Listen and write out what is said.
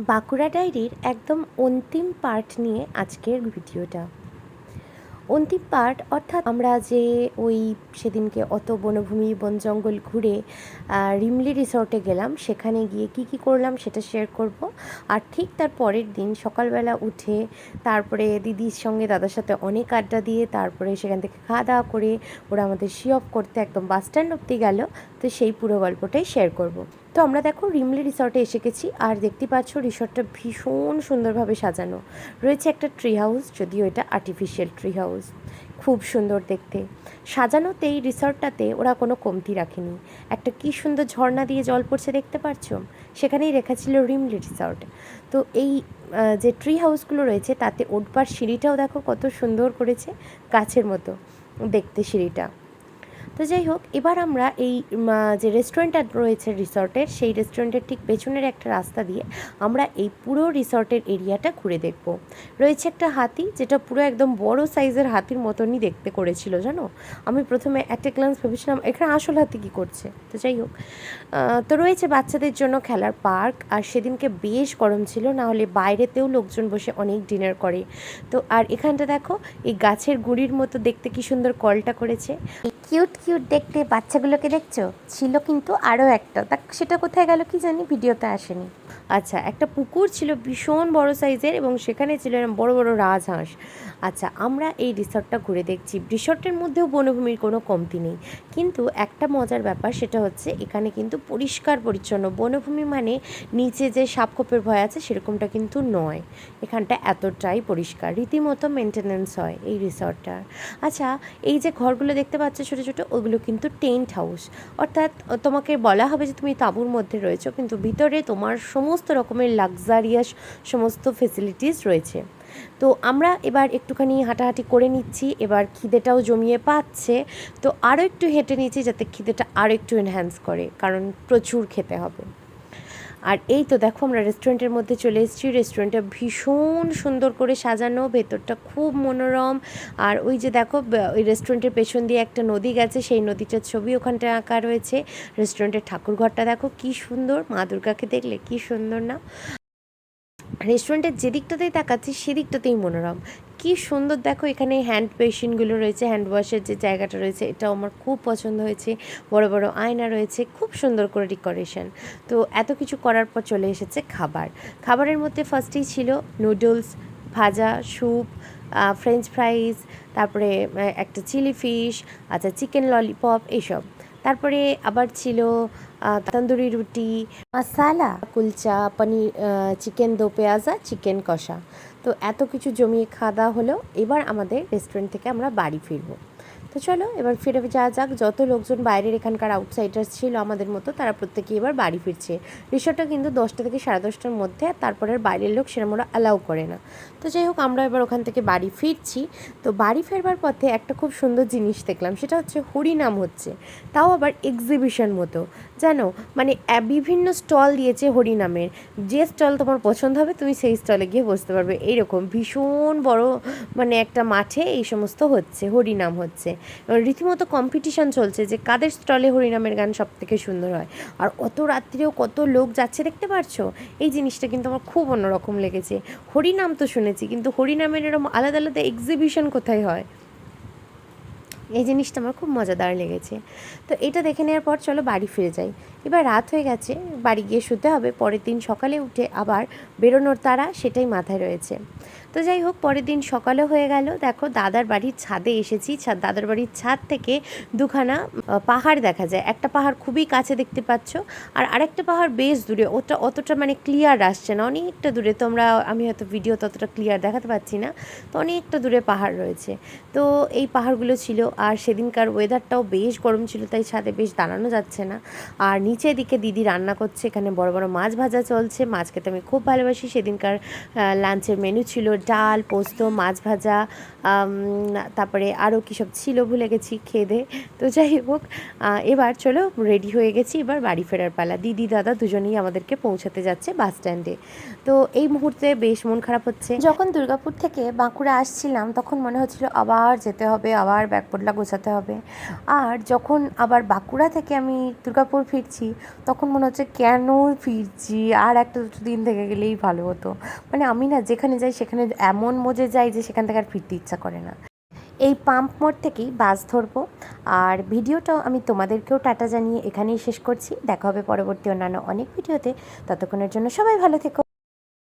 বাঁকুড়া ডায়েরির একদম অন্তিম পার্ট নিয়ে আজকের ভিডিওটা। অন্তিম পার্ট অর্থাৎ আমরা যে ওই সেদিনকে অত বনভূমি বন জঙ্গল ঘুরে রিমলি রিসর্টে গেলাম, সেখানে গিয়ে কি কি করলাম সেটা শেয়ার করব। আর ঠিক তার পরের দিন সকালবেলা উঠে তারপরে দিদির সঙ্গে দাদার সাথে অনেক আড্ডা দিয়ে তারপরে সেখান থেকে খাওয়া দাওয়া করে ওরা আমাদের সি অফ করতে একদম বাস স্ট্যান্ড অব্দি গেল। তো সেই পুরো গল্পটাই শেয়ার করব। তো আমরা দেখো রিমলি রিসর্টে এসে গেছি, আর দেখতে পাচ্ছ রিসর্টটা ভীষণ সুন্দরভাবে সাজানো রয়েছে। একটা ট্রি হাউস, যদিও এটা আর্টিফিশিয়াল ট্রি হাউস, খুব সুন্দর দেখতে। সাজানোতেই রিসর্টটাতে ওরা কোনো কমতি রাখেনি। একটা কি সুন্দর ঝর্ণা দিয়ে জল পড়ছে দেখতে পাচ্ছ, সেখানেই রেখা ছিল রিমলি রিসর্ট। তো এই যে ট্রি হাউসগুলো রয়েছে তাতে উঠবার সিঁড়িটাও দেখো কত সুন্দর করেছে, গাছের মতো দেখতে সিঁড়িটা। তো যাই হোক, এবার আমরা এই যে রেস্টুরেন্টটা রয়েছে রিসর্টের, সেই রেস্টুরেন্টের ঠিক পেছনের একটা রাস্তা দিয়ে আমরা এই পুরো রিসর্টের এরিয়াটা ঘুরে দেখব। রয়েছে একটা হাতি, যেটা পুরো একদম বড় সাইজের হাতির মতনই দেখতে করেছিল, জানো। আমি প্রথমে অ্যাট এ গ্লান্স ভেবেছিলাম এখানে আসল হাতি কী করছে। তো যাই হোক, তো রয়েছে বাচ্চাদের জন্য খেলার পার্ক। আর সেদিনকে বেশ গরম ছিল, না হলে বাইরেতেও লোকজন বসে অনেক ডিনার করে। তো আর এখানটা দেখো, এই গাছের গুঁড়ির মতো দেখতে কি সুন্দর কলটা করেছে। কিউট কিউট দেখতে বাচ্চাগুলোকে দেখছো, ছিল কিন্তু আরও একটা, তা সেটা কোথায় গেল কি জানি, ভিডিওতে আসেনি। আচ্ছা, একটা পুকুর ছিল ভীষণ বড় সাইজের, এবং সেখানে ছিল এরকম বড় বড় রাজহাঁস। আচ্ছা, আমরা এই রিসর্টটা ঘুরে দেখছি। রিসর্টের মধ্যেও বনভূমির কোনো কমতি নেই, কিন্তু একটা মজার ব্যাপার সেটা হচ্ছে এখানে কিন্তু পরিষ্কার পরিচ্ছন্ন। বনভূমি মানে নিচে যে সাপখোপের ভয় আছে সেরকমটা কিন্তু নয়, এখানটা এতটাই পরিষ্কার, রীতিমতো মেনটেনেন্স হয় এই রিসর্টটার। আচ্ছা, এই যে ঘরগুলো দেখতে পাচ্ছ ছোটো ছোটো, ওগুলো কিন্তু টেন্ট হাউস, অর্থাৎ তোমাকে বলা হবে যে তুমি তাঁবুর মধ্যে রয়েছো, কিন্তু ভিতরে তোমার সমস্ত রকমের লাক্সারিয়াস সমস্ত ফেসিলিটিস রয়েছে। তো আমরা এবার একটুখানি হাঁটাহাঁটি করে নিচ্ছি, এবার খিদেটাও জমিয়ে পাচ্ছে। তো আরও একটু হেঁটে নিচ্ছি যাতে খিদেটা আরও একটু এনহ্যান্স করে, কারণ প্রচুর খেতে হবে। আর এই তো দেখো, আমরা রেস্টুরেন্টের মধ্যে চলে এসেছি। রেস্টুরেন্টটা ভীষণ সুন্দর করে সাজানো, ভেতরটা খুব মনোরম। আর ওই যে দেখো, ওই রেস্টুরেন্টের পেছন দিয়ে একটা নদী গেছে, সেই নদীটার ছবি ওখানটায় আঁকা রয়েছে। রেস্টুরেন্টের ঠাকুরঘরটা দেখো কি সুন্দর, মা দুর্গাকে দেখলে কি সুন্দর না। রেস্টুরেন্টের যেদিকটাতেই তাকাচ্ছি সেদিকটাতেই মনোরম, কি সুন্দর দেখো। এখানে হ্যান্ড বেসিনগুলো রয়েছে, হ্যান্ড ওয়াশের যে জায়গাটা রয়েছে এটাও আমার খুব পছন্দ হয়েছে। বড় বড় আয়না রয়েছে, খুব সুন্দর করে ডেকোরেশন। তো এত কিছু করার পর চলে এসেছে খাবার। খাবারের মধ্যে ফার্স্টেই ছিল নুডলস, ভাজা, স্যুপ, ফ্রেঞ্চ ফ্রাইজ, তারপরে একটা চিলি ফিশ, আচ্ছা চিকেন ললিপপ, এইসব। তারপরে আবার ছিল তন্দুরি রুটি, মশালা কুলচা, পনির, চিকেন দো পেঁয়াজা, চিকেন কষা। তো এত কিছু জমিয়ে খাওয়া দাওয়া হলো। এবার আমাদের রেস্টুরেন্ট থেকে আমরা বাড়ি ফিরবো। তো চলো এবার ফিরে যাওয়া যাক। যত লোকজন বাইরের এখানকার আউটসাইডার্স ছিল আমাদের মতো, তারা প্রত্যেকেই এবার বাড়ি ফিরছে। রিসর্টটা কিন্তু 10টা থেকে 10:30টার মধ্যে, তারপরে বাইরের লোক সেরকম ওরা অ্যালাউ করে না। তো যাই হোক, আমরা এবার ওখান থেকে বাড়ি ফিরছি। তো বাড়ি ফেরবার পথে একটা খুব সুন্দর জিনিস দেখলাম, সেটা হচ্ছে হরিনাম হচ্ছে, তাও আবার এক্সিবিশন মতো, জানো। মানে বিভিন্ন স্টল দিয়েছে হরিনামের, যে স্টল তোমার পছন্দ হবে তুমি সেই স্টলে গিয়ে বসতে পারবে। এইরকম ভীষণ বড় মানে একটা মাঠে এই সমস্ত হচ্ছে, হরিনাম হচ্ছে। রীতিমতো কম্পিটিশান চলছে যে কাদের স্টলে হরিনামের গান সব থেকে সুন্দর হয়। আর অত রাত্রেও কত লোক যাচ্ছে দেখতে পারছো। এই জিনিসটা কিন্তু আমার খুব অন্যরকম লেগেছে। হরিনাম তো শুনেছি, কিন্তু হরিনামের এরকম আলাদা আলাদা এক্সিবিশন কোথায় হয়, এই জিনিসটা আমার খুব মজাদার লেগেছে। তো এটা দেখে নেওয়ার পর চলো বাড়ি ফিরে যাই। এবার রাত হয়ে গেছে, বাড়ি গিয়ে শুতে হবে। পরের দিন সকালে উঠে আবার বেরোনোর তাড়া, সেটাই মাথায় রয়েছে। তো যাই হোক, পরের দিন সকালে হয়ে গেল। দেখো দাদার বাড়ির ছাদে এসেছি। দাদার বাড়ির ছাদ থেকে দুখানা পাহাড় দেখা যায়। একটা পাহাড় খুবই কাছে দেখতে পাচ্ছ, আর আরেকটা পাহাড় বেশ দূরে, ওটা অতটা মানে ক্লিয়ার আসছে না, অনেকটা দূরে। তোমরা, আমি হয়তো ভিডিও ততটা ক্লিয়ার দেখাতে পারছি না, তো অনেকটা দূরে পাহাড় রয়েছে। তো এই পাহাড়গুলো ছিল। আর সেদিনকার ওয়েদারটাও বেশ গরম ছিল, তাই ছাদে বেশ দাঁড়ানো যাচ্ছে না। আর নিচের দিকে দিদি রান্না করছে, এখানে বড় বড় মাছ ভাজা চলছে। মাছ খেতে আমি খুব ভালোবাসি। সেদিনকার লাঞ্চের মেনু ছিল ডাল, পোস্ত, মাছ ভাজা, তারপরে আরও কী সব ছিল ভুলে গেছি খেয়ে। তো যাই হোক, এবার চলো রেডি হয়ে গেছি, এবার বাড়ি ফেরার পালা। দিদি দাদা দুজনেই আমাদেরকে পৌঁছাতে যাচ্ছে বাস স্ট্যান্ডে। তো এই মুহূর্তে বেশ মন খারাপ হচ্ছে। যখন দুর্গাপুর থেকে বাঁকুড়া আসছিলাম তখন মনে হচ্ছিল আবার যেতে হবে, আবার ব্যাগ পোটলা গোছাতে হবে। আর যখন আবার বাঁকুড়া থেকে আমি দুর্গাপুর ফিরছি ফিরছি তখন মনে হচ্ছে কেন ফিরছি, আর একটা দুটো দিন থেকে গেলেই ভালো হতো। মানে আমি না যেখানে যাই সেখানে এমন মজে যাই যে সেখান থেকে আর ফিরতে ইচ্ছা করে না। এই পাম্প মোড় থেকেই বাস ধরবো। আর ভিডিওটাও আমি তোমাদেরকেও টাটা জানিয়ে এখানেই শেষ করছি। দেখা হবে পরবর্তী অন্যান্য অনেক ভিডিওতে। ততক্ষণের জন্য সবাই ভালো থেকো।